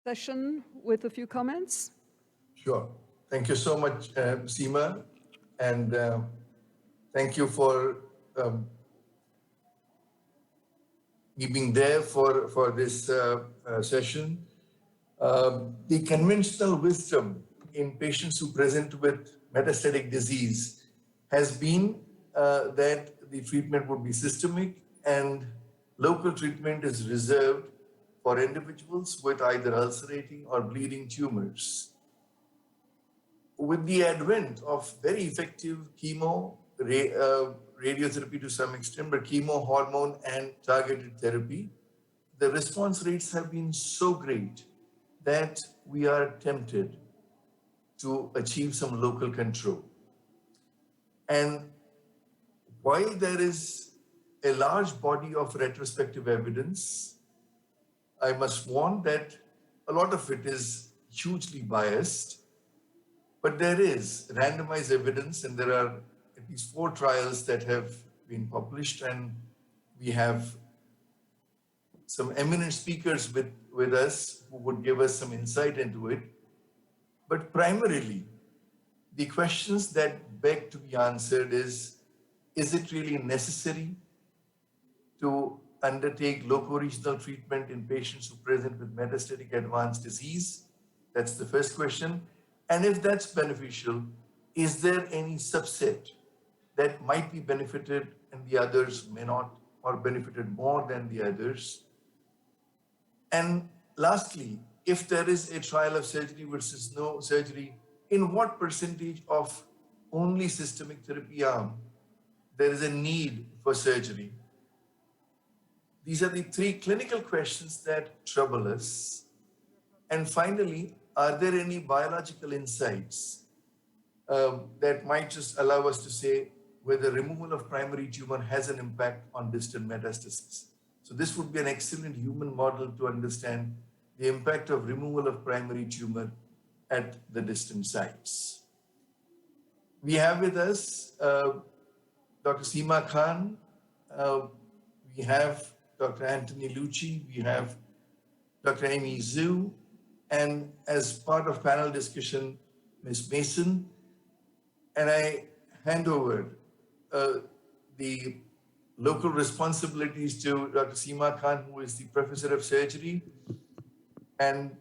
session with a few comments. Sure. Thank you so much, Seema, and thank you for um, me being there for this session. The conventional wisdom in patients who present with metastatic disease has been that the treatment would be systemic and local treatment is reserved for individuals with either ulcerating or bleeding tumors. With the advent of very effective radiotherapy to some extent, but chemo, hormone, and targeted therapy, the response rates have been so great that we are tempted to achieve some local control. And while there is a large body of retrospective evidence, I must warn that a lot of it is hugely biased. But there is randomized evidence, and there are at least 4 trials that have been published, and we have some eminent speakers with us who would give us some insight into it. But primarily, the questions that beg to be answered is it really necessary to undertake locoregional treatment in patients who present with metastatic advanced disease? That's the first question. And if that's beneficial, is there any subset that might be benefited and the others may not, or benefited more than the others? And lastly, if there is a trial of surgery versus no surgery, in what percentage of only systemic therapy arm there is a need for surgery? These are the 3 clinical questions that trouble us. And finally, are there any biological insights that might just allow us to say whether removal of primary tumor has an impact on distant metastasis? So this would be an excellent human model to understand the impact of removal of primary tumor at the distant sites. We have with us Dr. Seema Khan, we have Dr. Anthony Lucci, we have Dr. Amy Zhu, and as part of panel discussion, Ms. Mason. And I hand over the local responsibilities to Dr. Seema Khan, who is the professor of surgery and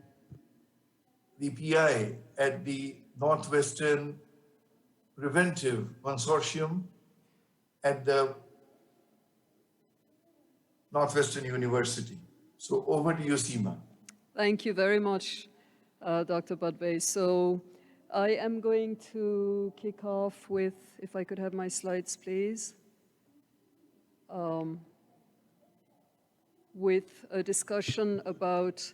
the PI at the Northwestern Preventive Consortium at the Northwestern University. So over to you, Seema. Thank you very much, Dr. Budbay. So I am going to kick off with, if I could have my slides, please, with a discussion about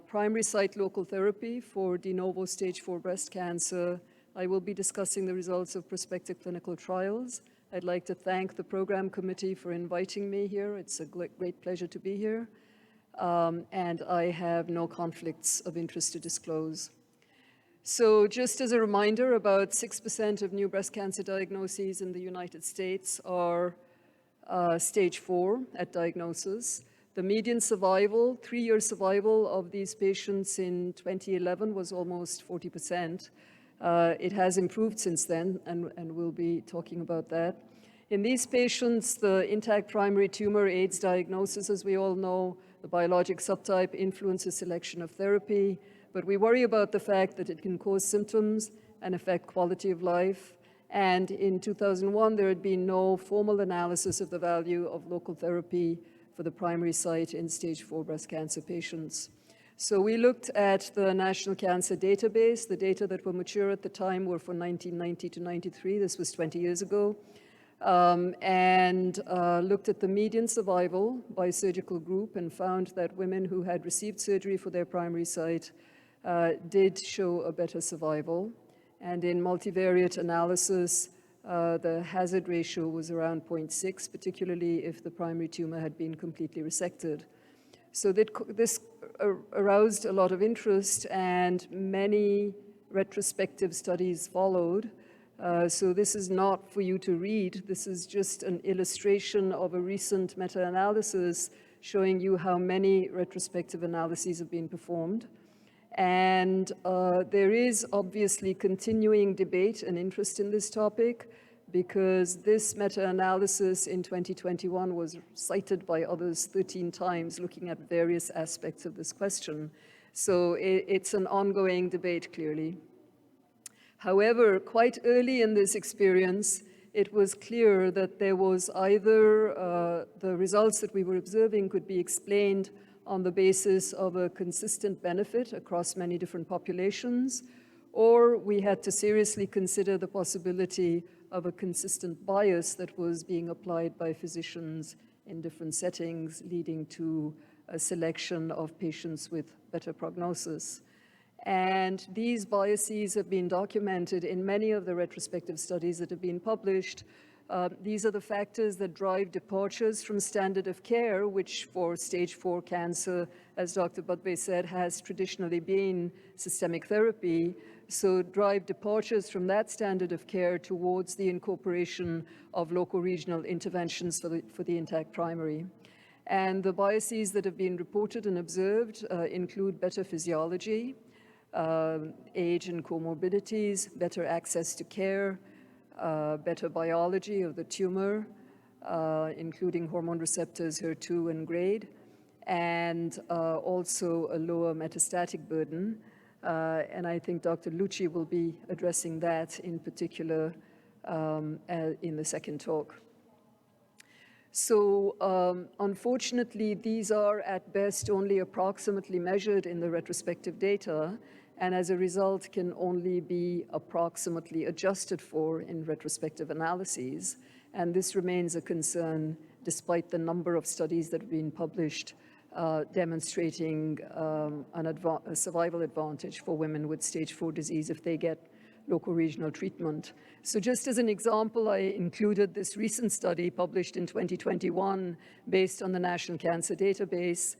primary site local therapy for de novo stage 4 breast cancer. I will be discussing the results of prospective clinical trials. I'd like to thank the program committee for inviting me here. It's a great pleasure to be here. And I have no conflicts of interest to disclose. So just as a reminder, about 6% of new breast cancer diagnoses in the United States are stage 4 at diagnosis. The median survival, 3-year survival of these patients in 2011 was almost 40%. It has improved since then, and we'll be talking about that. In these patients, the intact primary tumor aids diagnosis, as we all know. The biologic subtype influences selection of therapy, but we worry about the fact that it can cause symptoms and affect quality of life. And in 2001, there had been no formal analysis of the value of local therapy for the primary site in stage 4 breast cancer patients. So we looked at the National Cancer Database. The data that were mature at the time were from 1990 to 93. This was 20 years ago. And looked at the median survival by surgical group and found that women who had received surgery for their primary site did show a better survival. And in multivariate analysis, the hazard ratio was around 0.6, particularly if the primary tumor had been completely resected. So this aroused a lot of interest, and many retrospective studies followed. So this is not for you to read. This is just an illustration of a recent meta-analysis showing you how many retrospective analyses have been performed. And there is obviously continuing debate and interest in this topic, because this meta-analysis in 2021 was cited by others 13 times, looking at various aspects of this question. So it's an ongoing debate, clearly. However, quite early in this experience, it was clear that there was either the results that we were observing could be explained on the basis of a consistent benefit across many different populations, or we had to seriously consider the possibility of a consistent bias that was being applied by physicians in different settings, leading to a selection of patients with better prognosis. And these biases have been documented in many of the retrospective studies that have been published. These are the factors that drive departures from standard of care, which for stage 4 cancer, as Dr. Budve said, has traditionally been systemic therapy. So drive departures from that standard of care towards the incorporation of locoregional interventions for the intact primary. And the biases that have been reported and observed include better physiology, age and comorbidities, better access to care, better biology of the tumor, including hormone receptors, HER2 and grade, and also a lower metastatic burden. And I think Dr. Lucci will be addressing that in particular in the second talk. So unfortunately, these are at best only approximately measured in the retrospective data, and as a result can only be approximately adjusted for in retrospective analyses. And this remains a concern despite the number of studies that have been published demonstrating a survival advantage for women with stage 4 disease if they get locoregional treatment. So just as an example, I included this recent study published in 2021 based on the National Cancer Database.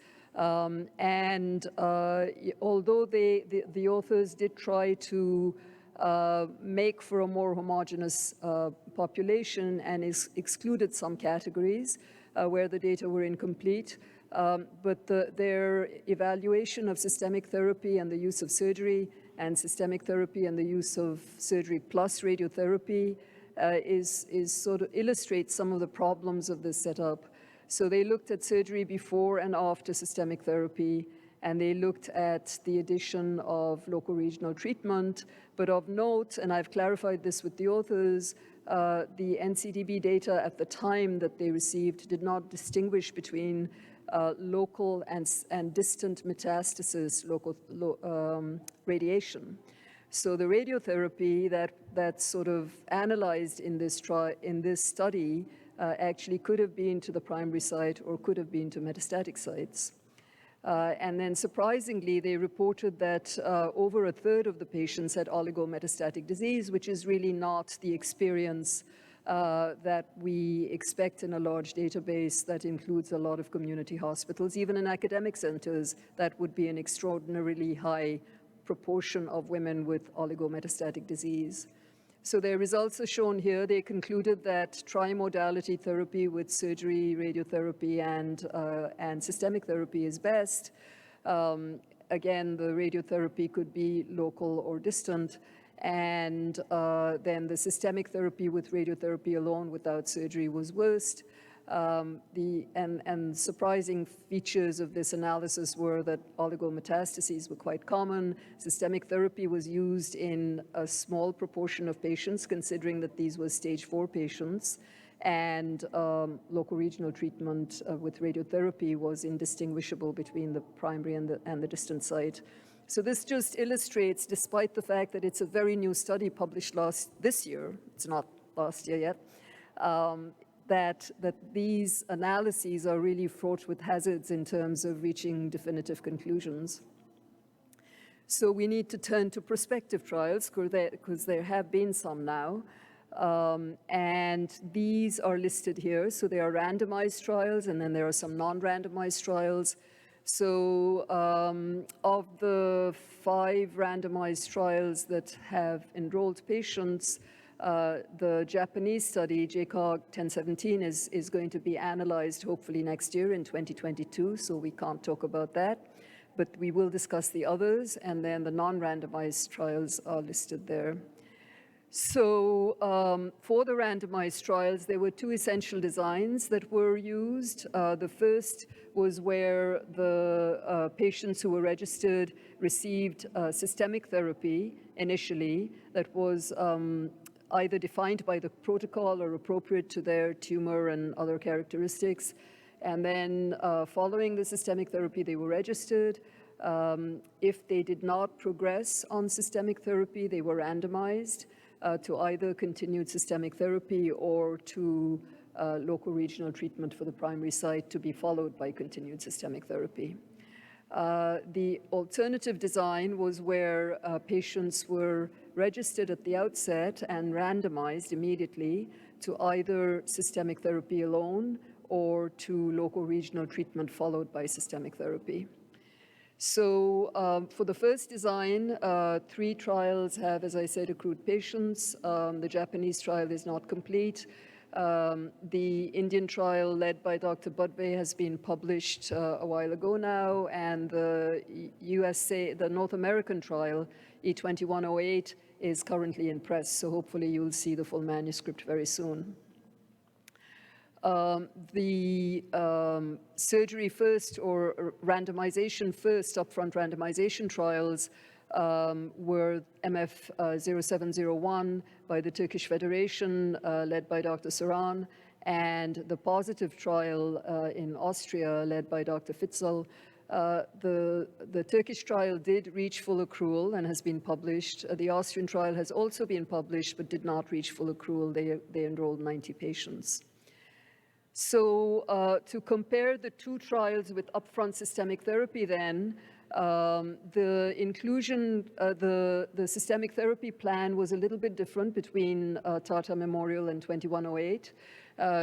Although the authors did try to make for a more homogeneous population and excluded some categories where the data were incomplete, but their evaluation of systemic therapy and the use of surgery and systemic therapy and the use of surgery plus radiotherapy is sort of illustrates some of the problems of this setup. So they looked at surgery before and after systemic therapy, and they looked at the addition of locoregional treatment. But of note, and I've clarified this with the authors, the NCDB data at the time that they received did not distinguish between local and distant metastasis radiation. So the radiotherapy that sort of analyzed in this study actually could have been to the primary site or could have been to metastatic sites. And then surprisingly, they reported that over a third of the patients had oligometastatic disease, which is really not the experience that we expect in a large database that includes a lot of community hospitals. Even in academic centers, that would be an extraordinarily high proportion of women with oligometastatic disease. So their results are shown here. They concluded that trimodality therapy with surgery, radiotherapy, and systemic therapy is best. Again, the radiotherapy could be local or distant. And then the systemic therapy with radiotherapy alone without surgery was worst. And surprising features of this analysis were that oligometastases were quite common. Systemic therapy was used in a small proportion of patients, considering that these were stage 4 patients. And locoregional treatment with radiotherapy was indistinguishable between the primary and the distant site. So this just illustrates, despite the fact that it's a very new study published this year, it's not last year yet, that these analyses are really fraught with hazards in terms of reaching definitive conclusions. So we need to turn to prospective trials, because there have been some now. And these are listed here. So there are randomized trials, and then there are some non-randomized trials. So of the 5 randomized trials that have enrolled patients, The Japanese study, JCOG 1017, is going to be analyzed hopefully next year in 2022, so we can't talk about that. But we will discuss the others, and then the non-randomized trials are listed there. So for the randomized trials, there were two essential designs that were used. The first was where the patients who were registered received systemic therapy initially that was either defined by the protocol or appropriate to their tumor and other characteristics. And then following the systemic therapy, they were registered. If they did not progress on systemic therapy, they were randomized to either continued systemic therapy or to local regional treatment for the primary site to be followed by continued systemic therapy. The alternative design was where patients were registered at the outset and randomized immediately to either systemic therapy alone or to local regional treatment followed by systemic therapy. So for the first design, 3 trials have, as I said, accrued patients. The Japanese trial is not complete. The Indian trial led by Dr. Budve has been published a while ago now, and the the North American trial, E2108, is currently in press, so hopefully you'll see the full manuscript very soon. The surgery first or randomization first, upfront randomization trials were MF0701 by the Turkish Federation, led by Dr. Saran, and the positive trial in Austria, led by Dr. Fitzel. The Turkish trial did reach full accrual and has been published. The Austrian trial has also been published but did not reach full accrual. They enrolled 90 patients. So to compare the 2 trials with upfront systemic therapy then, the inclusion, the systemic therapy plan was a little bit different between Tata Memorial and 2108.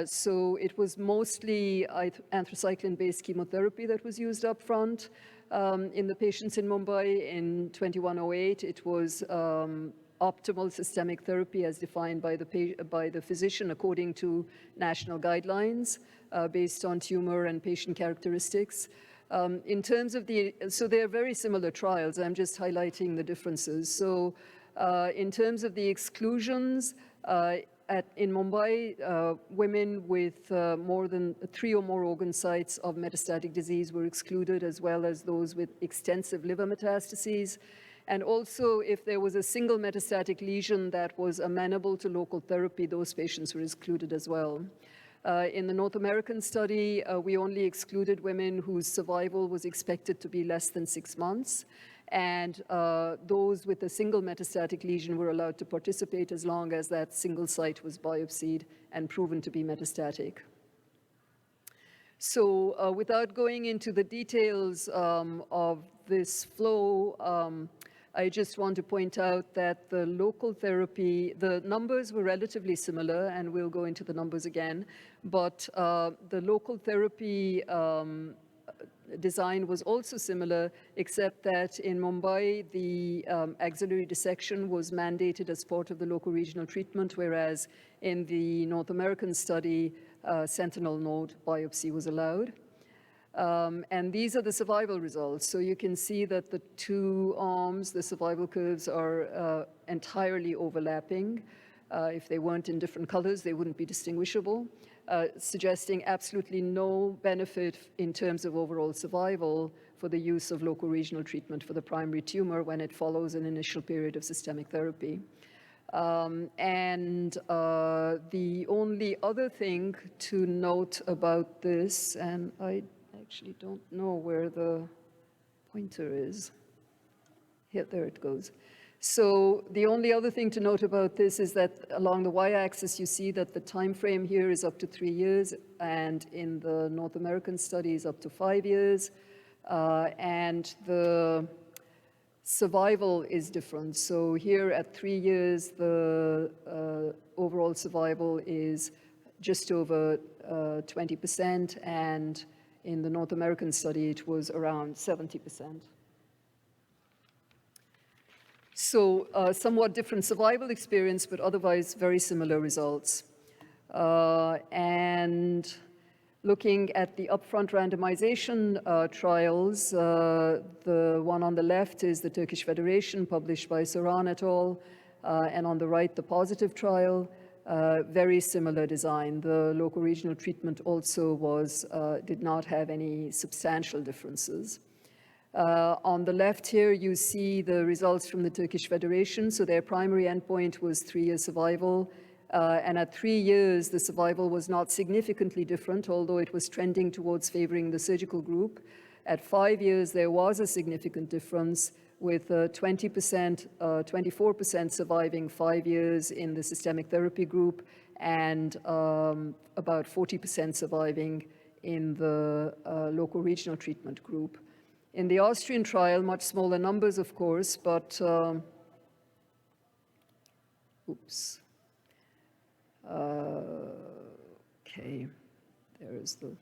So it was mostly anthracycline-based chemotherapy that was used up front in the patients in Mumbai. In 2108, it was optimal systemic therapy as defined by the physician according to national guidelines based on tumor and patient characteristics. In terms of so they're very similar trials. I'm just highlighting the differences. So in terms of the exclusions, in Mumbai, women with more than 3 or more organ sites of metastatic disease were excluded, as well as those with extensive liver metastases. And also, if there was a single metastatic lesion that was amenable to local therapy, those patients were excluded as well. In the North American study, we only excluded women whose survival was expected to be less than 6 months. And those with a single metastatic lesion were allowed to participate as long as that single site was biopsied and proven to be metastatic. So without going into the details of this flow, I just want to point out that the local therapy, the numbers were relatively similar, and we'll go into the numbers again, but the local therapy design was also similar, except that in Mumbai, the axillary dissection was mandated as part of the local regional treatment, whereas in the North American study, sentinel node biopsy was allowed. And these are the survival results. So you can see that the 2 arms, the survival curves are entirely overlapping. If they weren't in different colors, they wouldn't be distinguishable, suggesting absolutely no benefit in terms of overall survival for the use of local regional treatment for the primary tumor when it follows an initial period of systemic therapy. And the only other thing to note about this, and I actually don't know where the pointer is. Here, there it goes. So the only other thing to note about this is that along the y-axis, you see that the time frame here is up to 3 years, and in the North American study is up to 5 years. And the survival is different. So here at 3 years, the overall survival is just over 20%, and in the North American study, it was around 70%. So somewhat different survival experience, but otherwise very similar results. And looking at the upfront randomization trials, the one on the left is the Turkish Federation, published by Saran et al., and on the right, the positive trial. Very similar design. The locoregional treatment also did not have any substantial differences. On the left here, you see the results from the Turkish Federation. So their primary endpoint was 3-year survival. And at 3 years, the survival was not significantly different, although it was trending towards favoring the surgical group. At 5 years, there was a significant difference, with 20%, 24% surviving 5 years in the systemic therapy group, and about 40% surviving in the locoregional treatment group. In the Austrian trial, much smaller numbers, of course, but oops. Okay, there is the.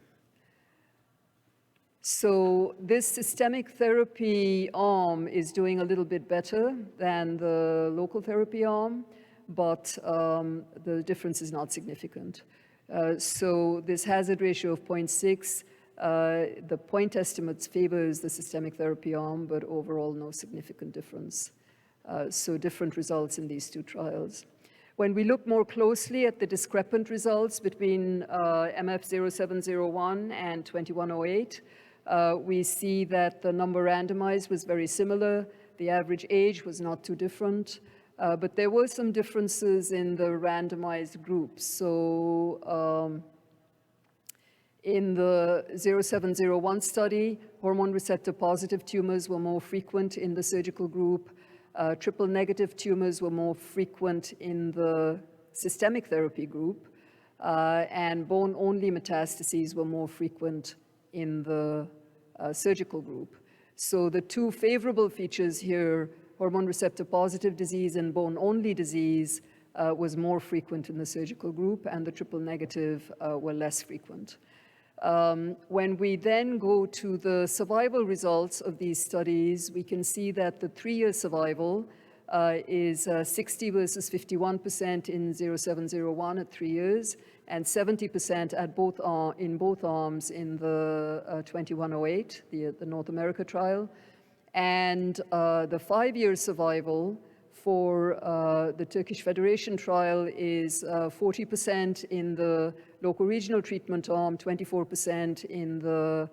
So this systemic therapy arm is doing a little bit better than the local therapy arm, but the difference is not significant. So this hazard ratio of 0.6, the point estimates favors the systemic therapy arm, but overall no significant difference. So different results in these two trials. When we look more closely at the discrepant results between MF0701 and 2108, we see that the number randomized was very similar. The average age was not too different, but there were some differences in the randomized groups. So in the 0701 study, hormone receptor positive tumors were more frequent in the surgical group. Triple negative tumors were more frequent in the systemic therapy group, and bone-only metastases were more frequent in the surgical group. So the two favorable features here, hormone receptor positive disease and bone-only disease, was more frequent in the surgical group, and the triple negative were less frequent. When we then go to the survival results of these studies, we can see that the 3-year survival is 60 versus 51% in 0701 at 3 years, and 70% in both arms in the 2108, the North America trial. And the 5-year survival for the Turkish Federation trial is 40% in the locoregional treatment arm, 24% in the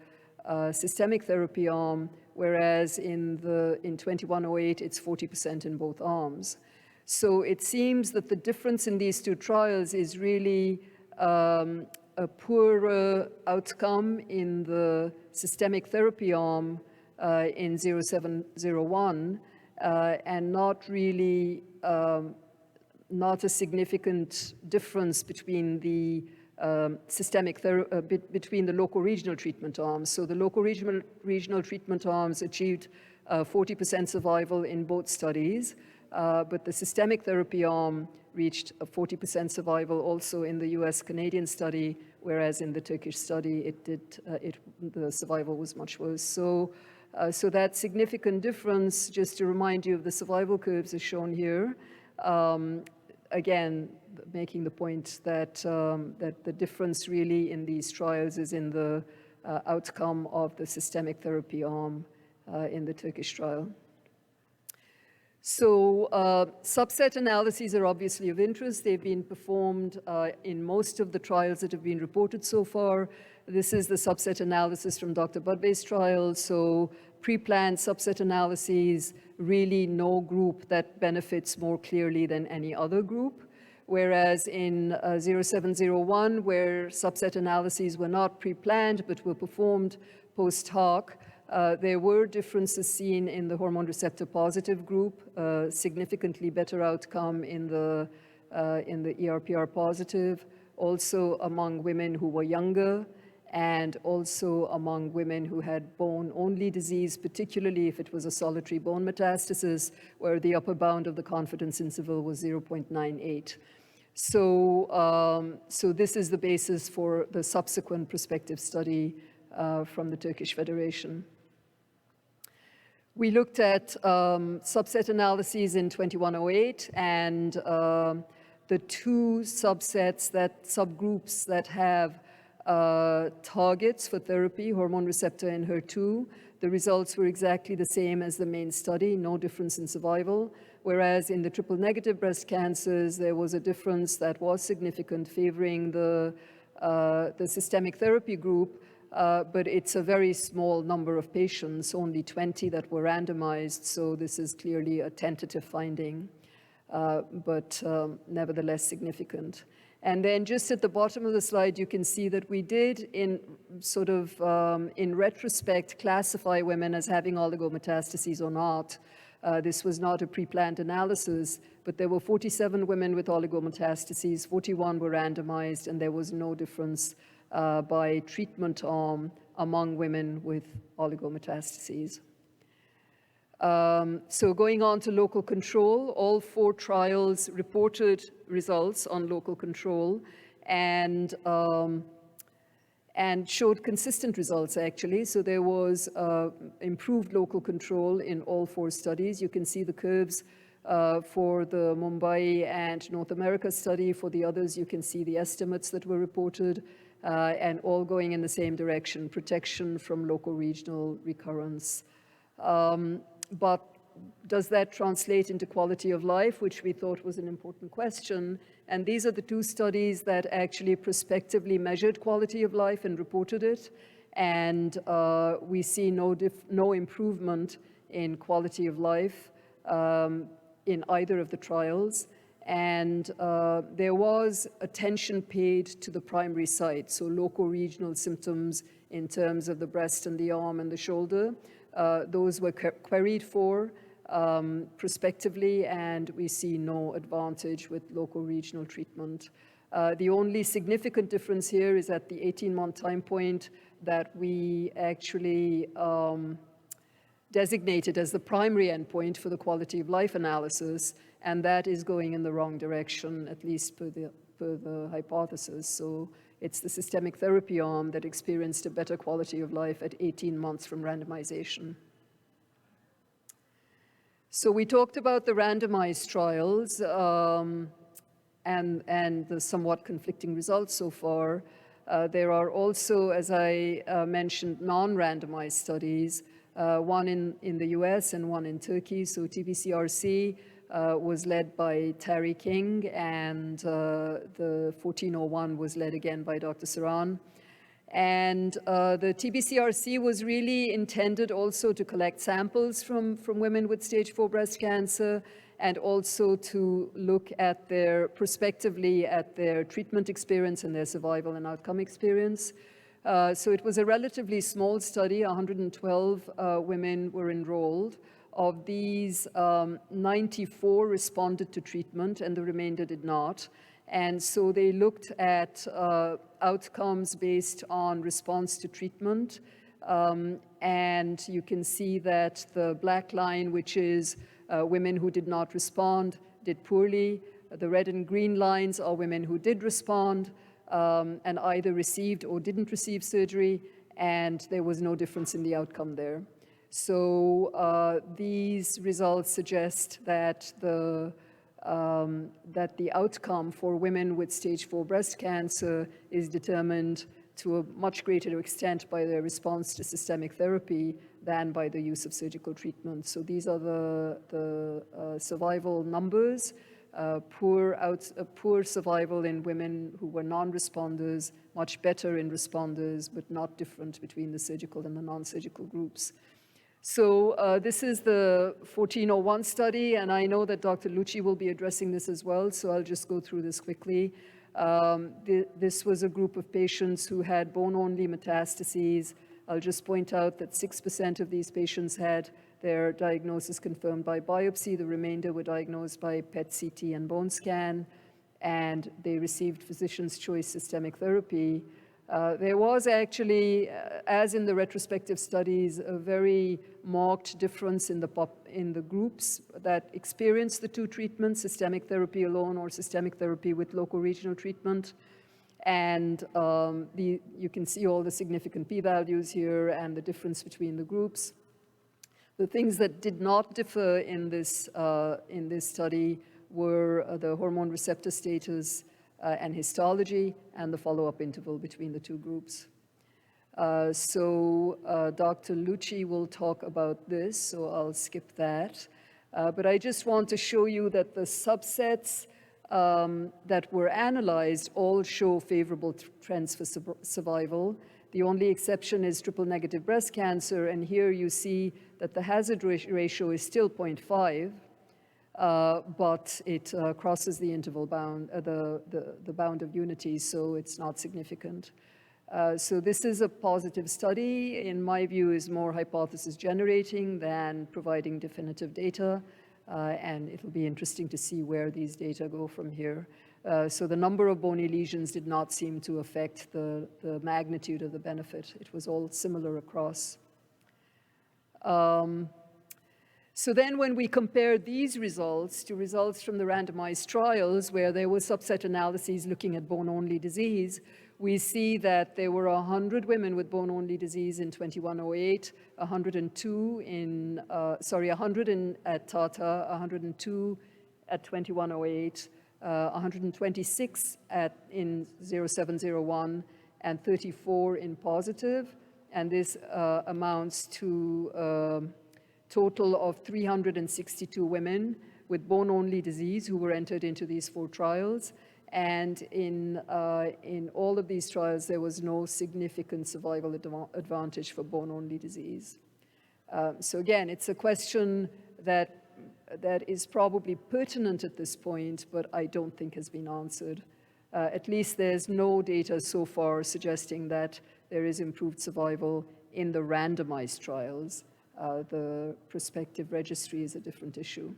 systemic therapy arm, whereas in 2108, it's 40% in both arms. So it seems that the difference in these two trials is really a poorer outcome in the systemic therapy arm in 0701, and not really, not a significant difference between the between the locoregional treatment arms. So the locoregional treatment arms achieved 40% survival in both studies, but the systemic therapy arm reached a 40% survival also in the US-Canadian study, whereas in the Turkish study, the survival was much worse. So that significant difference, just to remind you of the survival curves, is shown here. Again, making the point that the difference really in these trials is in the outcome of the systemic therapy arm in the Turkish trial. So subset analyses are obviously of interest. They've been performed in most of the trials that have been reported so far. This is the subset analysis from Dr. Budbay's trial. So pre-planned subset analyses, really no group that benefits more clearly than any other group. Whereas in 0701, where subset analyses were not pre-planned but were performed post hoc, there were differences seen in the hormone receptor positive group, significantly better outcome in the ERPR positive, also among women who were younger, and also among women who had bone-only disease, particularly if it was a solitary bone metastasis, where the upper bound of the confidence interval was 0.98. So this is the basis for the subsequent prospective study from the Turkish Federation. We looked at subset analyses in 2108, and the two subgroups that have targets for therapy, hormone receptor and HER2, the results were exactly the same as the main study, no difference in survival. Whereas in the triple-negative breast cancers, there was a difference that was significant, favoring the systemic therapy group, but it's a very small number of patients, only 20 that were randomized, so this is clearly a tentative finding, but nevertheless significant. And then just at the bottom of the slide, you can see that we did, in retrospect, classify women as having oligometastases or not. This was not a pre-planned analysis, but there were 47 women with oligometastases, 41 were randomized, and there was no difference by treatment arm among women with oligometastases. So going on to local control, all 4 trials reported results on local control and showed consistent results, actually. So there was improved local control in all 4 studies. You can see the curves for the Mumbai and North America study. For the others, you can see the estimates that were reported, and all going in the same direction, protection from locoregional recurrence. But does that translate into quality of life, which we thought was an important question? And these are the 2 studies that actually prospectively measured quality of life and reported it. And we see no improvement in quality of life in either of the trials. And there was attention paid to the primary site, so locoregional symptoms in terms of the breast and the arm and the shoulder. Those were queried for prospectively, and we see no advantage with locoregional treatment. The only significant difference here is at the 18-month time point that we actually designated as the primary endpoint for the quality of life analysis, and that is going in the wrong direction, at least per the hypothesis. So it's the systemic therapy arm that experienced a better quality of life at 18 months from randomization. So we talked about the randomized trials and the somewhat conflicting results so far. There are also, as I mentioned, non-randomized studies, one in the US and one in Turkey. So TBCRC was led by Terry King, and the 1401 was led again by Dr. Saran. And the TBCRC was really intended also to collect samples from women with stage 4 breast cancer, and also to look at prospectively at their treatment experience and their survival and outcome experience. So it was a relatively small study, 112 women were enrolled. Of these, 94 responded to treatment and the remainder did not. And so they looked at outcomes based on response to treatment. And you can see that the black line, which is women who did not respond, did poorly. The red and green lines are women who did respond and either received or didn't receive surgery, and there was no difference in the outcome there. So these results suggest that the outcome for women with stage 4 breast cancer is determined to a much greater extent by their response to systemic therapy than by the use of surgical treatment. So these are the survival numbers. Poor survival in women who were non-responders, much better in responders, but not different between the surgical and the non-surgical groups. So this is the 1401 study, and I know that Dr. Lucci will be addressing this as well, so I'll just go through this quickly. This was a group of patients who had bone-only metastases. I'll just point out that 6% of these patients had their diagnosis confirmed by biopsy. The remainder were diagnosed by PET-CT and bone scan, and they received physician's choice systemic therapy. There was actually, as in the retrospective studies, a very marked difference in the groups that experienced the 2 treatments, systemic therapy alone or systemic therapy with locoregional treatment. And you can see all the significant p-values here and the difference between the groups. The things that did not differ in this study were the hormone receptor status and histology, and the follow-up interval between the two groups. Dr. Lucci will talk about this, so I'll skip that. But I just want to show you that the subsets that were analyzed all show favorable trends for survival. The only exception is triple-negative breast cancer, and here you see that the hazard ratio is still 0.5, but it crosses the interval bound, the bound of unity, so it's not significant. So this is a positive study, in my view, is more hypothesis generating than providing definitive data, and it'll be interesting to see where these data go from here. So the number of bony lesions did not seem to affect the magnitude of the benefit. It was all similar across. So then when we compare these results to results from the randomized trials where there were subset analyses looking at bone-only disease, we see that there were 100 women with bone-only disease in 2108, 102 in, 100 at Tata, 102 at 2108, 126 in 0701, and 34 in positive. And this amounts to a total of 362 women with bone-only disease who were entered into these 4 trials. And in all of these trials, there was no significant survival advantage for bone-only disease. So again, it's a question that is probably pertinent at this point, but I don't think has been answered. At least there's no data so far suggesting that there is improved survival in the randomized trials. The prospective registry is a different issue.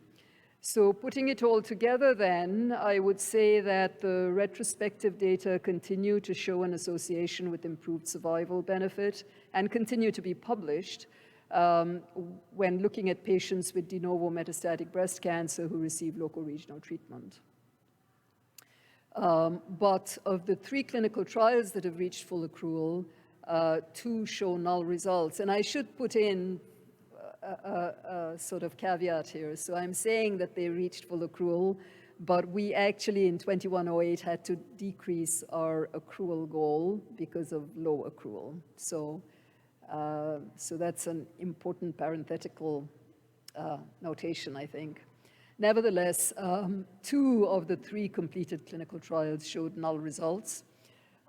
So putting it all together then, I would say that the retrospective data continue to show an association with improved survival benefit and continue to be published when looking at patients with de novo metastatic breast cancer who receive locoregional treatment. But of the 3 clinical trials that have reached full accrual, 2 show null results. And I should put in a sort of caveat here. So I'm saying that they reached full accrual, but we actually in 2108 had to decrease our accrual goal because of low accrual. So that's an important parenthetical notation, I think. Nevertheless, 2 of the 3 completed clinical trials showed null results.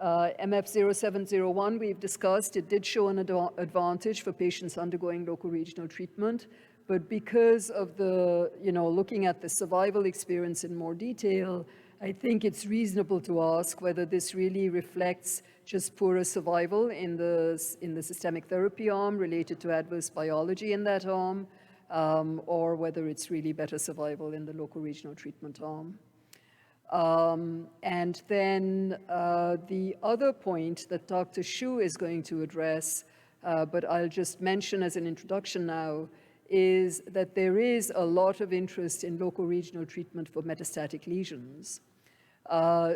MF0701 we've discussed, it did show an advantage for patients undergoing locoregional treatment, but because of the, looking at the survival experience in more detail, I think it's reasonable to ask whether this really reflects just poorer survival in the systemic therapy arm related to adverse biology in that arm, or whether it's really better survival in the locoregional treatment arm. And then the other point that Dr. Xu is going to address, but I'll just mention as an introduction now, is that there is a lot of interest in locoregional treatment for metastatic lesions.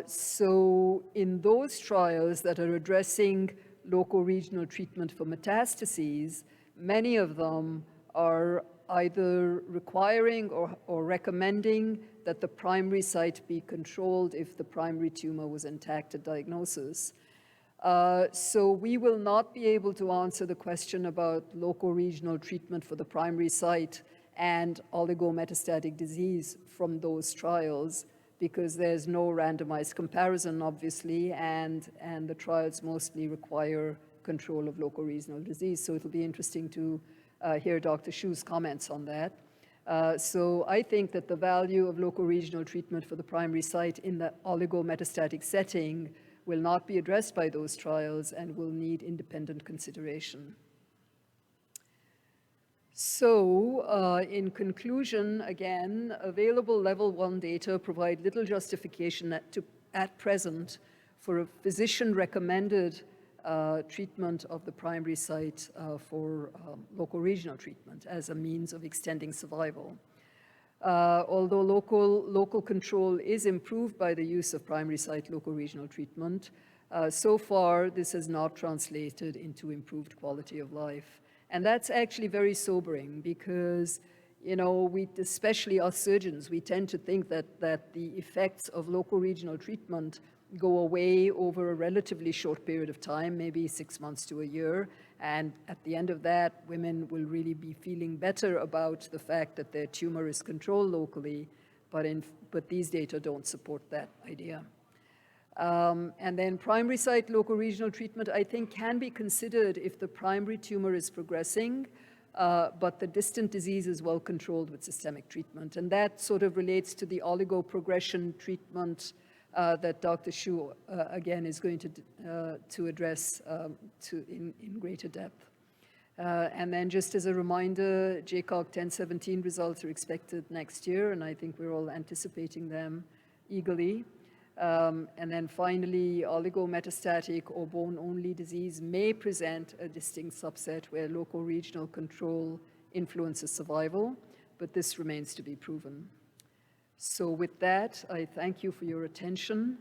So in those trials that are addressing locoregional treatment for metastases, many of them are either requiring or recommending that the primary site be controlled if the primary tumor was intact at diagnosis. So we will not be able to answer the question about locoregional treatment for the primary site and oligometastatic disease from those trials because there's no randomized comparison, obviously, and the trials mostly require control of locoregional disease. So it'll be interesting to hear Dr. Xu's comments on that. So I think that the value of locoregional treatment for the primary site in the oligometastatic setting will not be addressed by those trials and will need independent consideration. So in conclusion, again, available level 1 data provide little justification at present for a physician-recommended treatment of the primary site for locoregional treatment as a means of extending survival. Although local control is improved by the use of primary site locoregional treatment, so far this has not translated into improved quality of life. And that's actually very sobering because, you know, we, especially us surgeons, we tend to think that the effects of locoregional treatment go away over a relatively short period of time, maybe 6 months to a year. And at the end of that, women will really be feeling better about the fact that their tumor is controlled locally, but these data don't support that idea. And then primary site locoregional treatment, I think, can be considered if the primary tumor is progressing, but the distant disease is well controlled with systemic treatment. And that sort of relates to the oligoprogression treatment that Dr. Xu, again, is going to address in greater depth. And then just as a reminder, JCOG 1017 results are expected next year, and I think we're all anticipating them eagerly. And then finally, oligometastatic or bone-only disease may present a distinct subset where locoregional control influences survival, but this remains to be proven. So with that, I thank you for your attention.